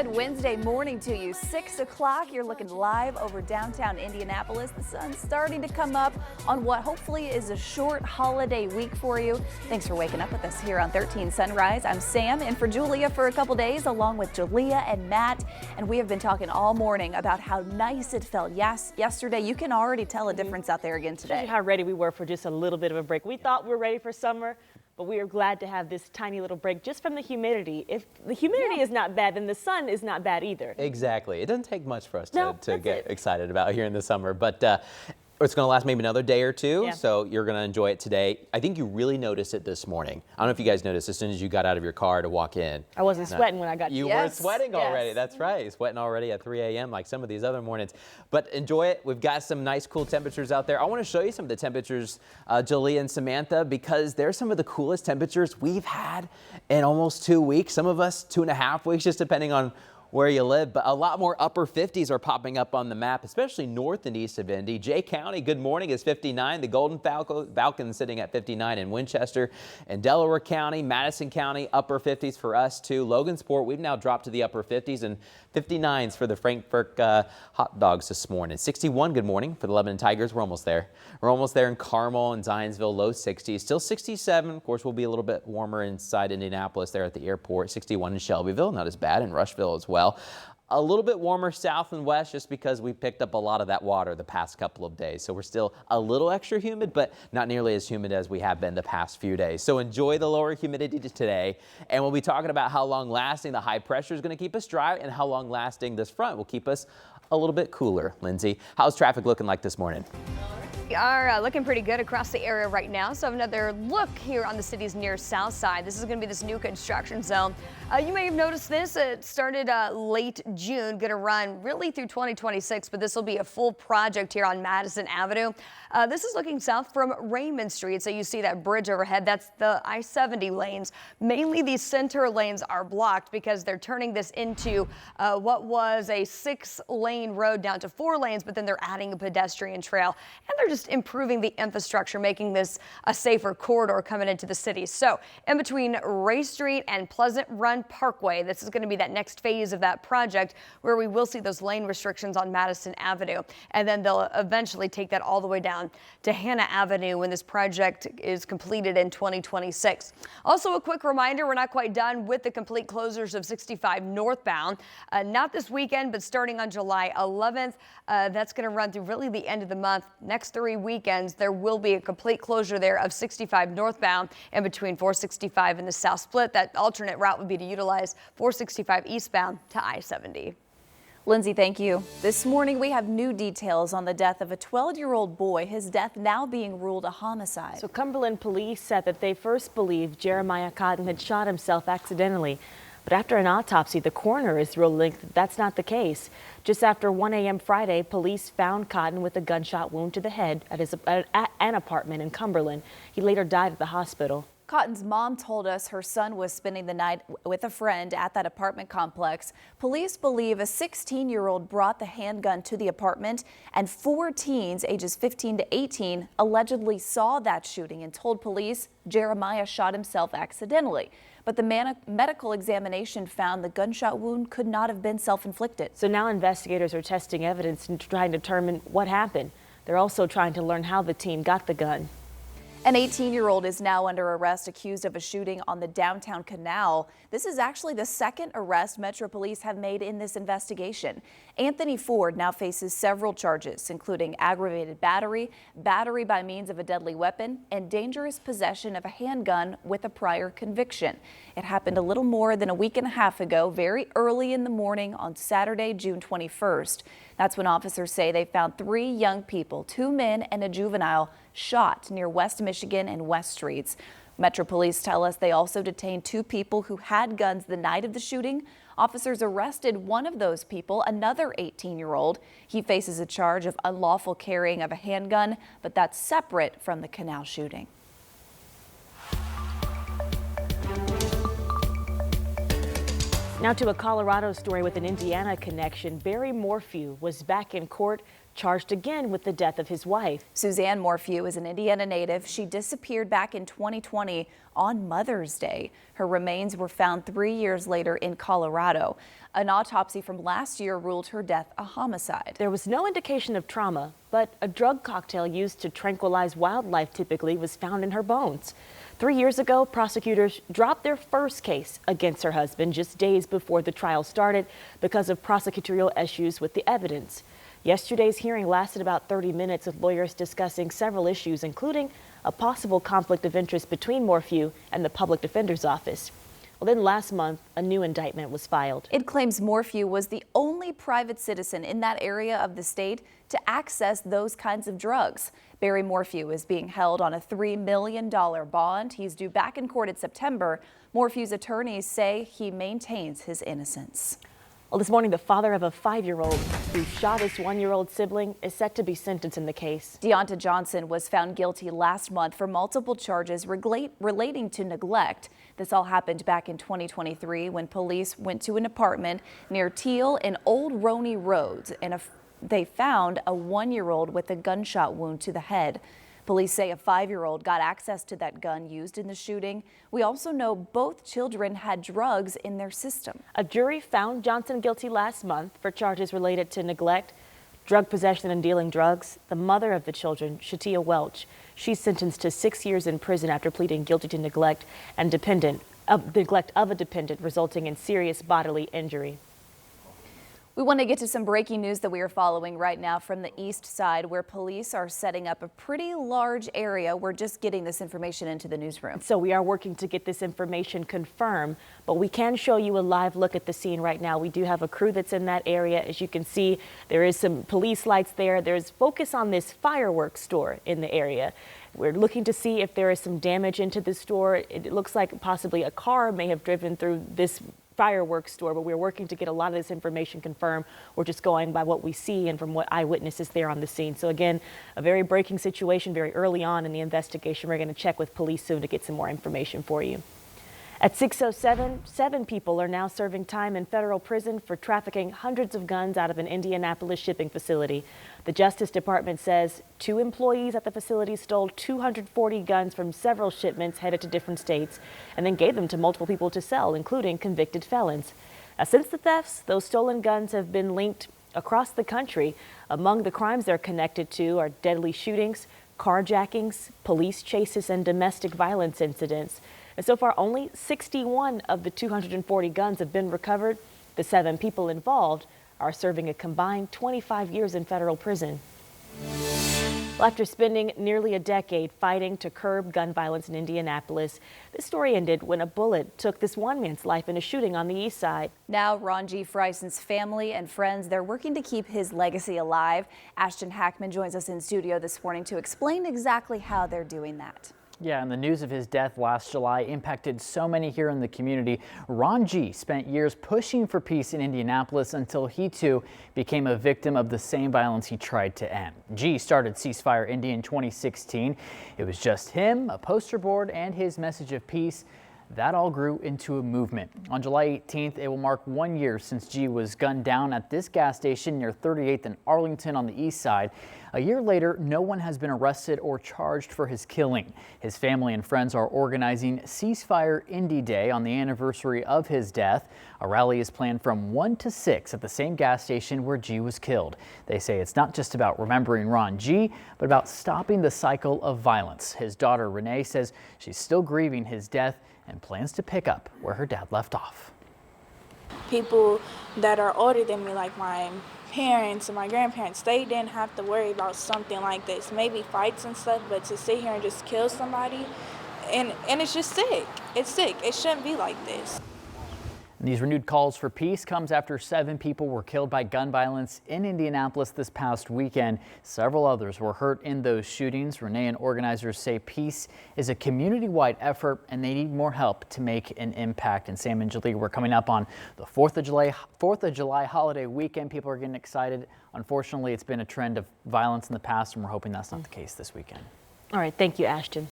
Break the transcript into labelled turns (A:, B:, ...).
A: good Wednesday morning to you. 6 o'clock, you're looking live over downtown Indianapolis. The sun's starting to come up on what hopefully is a short holiday week for you. Thanks for waking up with us here on 13 Sunrise. I'm Sam, in for Julia for a couple days, along with Julia and Matt. And we have been talking all morning about how nice it felt. Yes, yesterday, you can already tell a difference out there again today.
B: How ready we were for just a little bit of a break. We thought we were ready for summer, but we are glad to have this tiny little break just from the humidity. If the humidity is not bad, then the sun is not bad either.
C: Exactly. It doesn't take much for us to get excited about here in the summer, but it's going to last maybe another day or two, so you're going to enjoy it today. I think you really noticed it this morning. I don't know if you guys noticed as soon as you got out of your car to walk in.
B: I wasn't sweating when I got
C: You weren't sweating already. That's right. Sweating already at 3 a.m. like some of these other mornings. But enjoy it. We've got some nice, cool temperatures out there. I want to show you some of the temperatures, Julia and Samantha, because they're some of the coolest temperatures we've had in almost 2 weeks. Some of us 2.5 weeks, just depending on where you live, but a lot more upper 50s are popping up on the map, especially north and east of Indy. Jay County, good morning, is 59. The Golden Falcon sitting at 59 in Winchester. And Delaware County, Madison County, upper 50s for us too. Logansport, we've now dropped to the upper 50s, and 59s for the Frankfurt hot dogs this morning. 61, good morning for the Lebanon Tigers. We're almost there. We're almost there in Carmel and Zionsville, low 60s. Still 67. Of course, we'll be a little bit warmer inside Indianapolis there at the airport. 61 in Shelbyville, not as bad, in Rushville as well. A little bit warmer south and west just because we picked up a lot of that water the past couple of days. So we're still a little extra humid, but not nearly as humid as we have been the past few days. So enjoy the lower humidity today. And we'll be talking about how long lasting the high pressure is going to keep us dry and how long lasting this front will keep us a little bit cooler. Lindsay, how's traffic looking like this morning?
D: We are looking pretty good across the area right now. So another look here on the city's near south side. This is going to be this new construction zone. You may have noticed this. It started late June, going to run really through 2026, but this will be a full project here on Madison Avenue. This is looking south from Raymond Street. So you see that bridge overhead. That's the I-70 lanes. Mainly these center lanes are blocked because they're turning this into what was a 6-lane road down to 4 lanes, but then they're adding a pedestrian trail. And they're just improving the infrastructure, making this a safer corridor coming into the city. So in between Ray Street and Pleasant Run Parkway, this is going to be that next phase of that project where we will see those lane restrictions on Madison Avenue. And then they'll eventually take that all the way down to Hannah Avenue when this project is completed in 2026. Also, a quick reminder, we're not quite done with the complete closures of 65 northbound. Not this weekend, but starting on July 11th. That's going to run through really the end of the month. Next 3 weekends, there will be a complete closure there of 65 northbound and between 465 and the South Split. That alternate route would be to utilize 465 eastbound to I-70.
A: Lindsay, thank you. This morning, we have new details on the death of a 12-year-old boy, his death now being ruled a homicide.
B: So Cumberland police said that they first believed Jeremiah Cotton had shot himself accidentally. But after an autopsy, the coroner is ruling that that's not the case. Just after 1 a.m. Friday, police found Cotton with a gunshot wound to the head at an apartment in Cumberland. He later died at the hospital.
A: Cotton's mom told us her son was spending the night with a friend at that apartment complex. Police believe a 16-year-old brought the handgun to the apartment, and 4 teens ages 15 to 18 allegedly saw that shooting and told police Jeremiah shot himself accidentally. But the medical examination found the gunshot wound could not have been self-inflicted.
B: So now investigators are testing evidence and trying to determine what happened. They're also trying to learn how the teen got the gun.
A: An 18-year-old is now under arrest accused of a shooting on the downtown canal. This is actually the second arrest Metro Police have made in this investigation. Anthony Ford now faces several charges, including aggravated battery, battery by means of a deadly weapon, and dangerous possession of a handgun with a prior conviction. It happened a little more than a week and a half ago, very early in the morning on Saturday, June 21st. That's when officers say they found 3 young people, 2 men and a juvenile, shot near West Michigan and West Streets. Metro Police tell us they also detained 2 people who had guns the night of the shooting. Officers arrested one of those people, another 18-year-old. He faces a charge of unlawful carrying of a handgun, but that's separate from the canal shooting.
B: Now to a Colorado story with an Indiana connection. Barry Morphw was back in court, charged again with the death of his wife.
A: Suzanne Morphw is an Indiana native. She disappeared back in 2020 on Mother's Day. Her remains were found 3 years later in Colorado. An autopsy from last year ruled her death a homicide.
B: There was no indication of trauma, but a drug cocktail used to tranquilize wildlife typically was found in her bones. 3 years ago, prosecutors dropped their first case against her husband just days before the trial started because of prosecutorial issues with the evidence. Yesterday's hearing lasted about 30 minutes with lawyers discussing several issues, including a possible conflict of interest between Morphw and the public defender's office. Well, then last month, a new indictment was filed.
A: It claims Morphw was the only private citizen in that area of the state to access those kinds of drugs. Barry Morphw is being held on a $3 million bond. He's due back in court in September. Morphew's attorneys say he maintains his innocence.
B: Well, this morning, the father of a 5-year-old who shot his 1-year-old sibling is set to be sentenced in the case.
A: Deont Johnson was found guilty last month for multiple charges relating to neglect. This all happened back in 2023 when police went to an apartment near Teal and Old Roney Roads, and they found a 1-year-old with a gunshot wound to the head. Police say a 5-year-old got access to that gun used in the shooting. We also know both children had drugs in their system.
B: A jury found Johnson guilty last month for charges related to neglect, drug possession and dealing drugs. The mother of the children, Shatia Welch, she's sentenced to 6 years in prison after pleading guilty to neglect of a dependent resulting in serious bodily injury.
A: We want to get to some breaking news that we are following right now from the east side, where police are setting up a pretty large area. We're just getting this information into the newsroom.
B: So we are working to get this information confirmed, but we can show you a live look at the scene right now. We do have a crew that's in that area. As you can see, there is some police lights there. There's focus on this fireworks store in the area. We're looking to see if there is some damage into the store. It looks like possibly a car may have driven through this fireworks store, but we're working to get a lot of this information confirmed. We're just going by what we see and from what eyewitnesses there on the scene. So again, a very breaking situation very early on in the investigation. We're going to check with police soon to get some more information for you. At 6:07, 7 people are now serving time in federal prison for trafficking hundreds of guns out of an Indianapolis shipping facility. The Justice Department says 2 employees at the facility stole 240 guns from several shipments headed to different states and then gave them to multiple people to sell, including convicted felons. Now, since the thefts, those stolen guns have been linked across the country. Among the crimes they're connected to are deadly shootings, carjackings, police chases, and domestic violence incidents. And so far, only 61 of the 240 guns have been recovered. The 7 people involved are serving a combined 25 years in federal prison. Well, after spending nearly a decade fighting to curb gun violence in Indianapolis, this story ended when a bullet took this one man's life in a shooting on the east side.
A: Now, Ron G. Fryson's family and friends, they're working to keep his legacy alive. Ashton Hackman joins us in studio this morning to explain exactly how they're doing that.
E: Yeah, and the news of his death last July impacted so many here in the community. Ron G. spent years pushing for peace in Indianapolis until he too became a victim of the same violence he tried to end. G. started Ceasefire India in 2016. It was just him, a poster board, and his message of peace. That all grew into a movement. On July 18th, it will mark 1 year since G was gunned down at this gas station near 38th and Arlington on the east side. A year later, no one has been arrested or charged for his killing. His family and friends are organizing Ceasefire India Day on the anniversary of his death. A rally is planned from 1 to 6 at the same gas station where G was killed. They say it's not just about remembering Ron G, but about stopping the cycle of violence. His daughter Renee says she's still grieving his death and plans to pick up where her dad left off.
F: People that are older than me, like my parents and my grandparents, they didn't have to worry about something like this. Maybe fights and stuff, but to sit here and just kill somebody, and it's just sick. It's sick. It shouldn't be like this.
E: These renewed calls for peace comes after 7 people were killed by gun violence in Indianapolis this past weekend. Several others were hurt in those shootings. Renee and organizers say peace is a community-wide effort and they need more help to make an impact. And Sam and Julie, we're coming up on the 4th of July holiday weekend. People are getting excited. Unfortunately, it's been a trend of violence in the past, and we're hoping that's not the case this weekend.
B: All right, thank you, Ashton.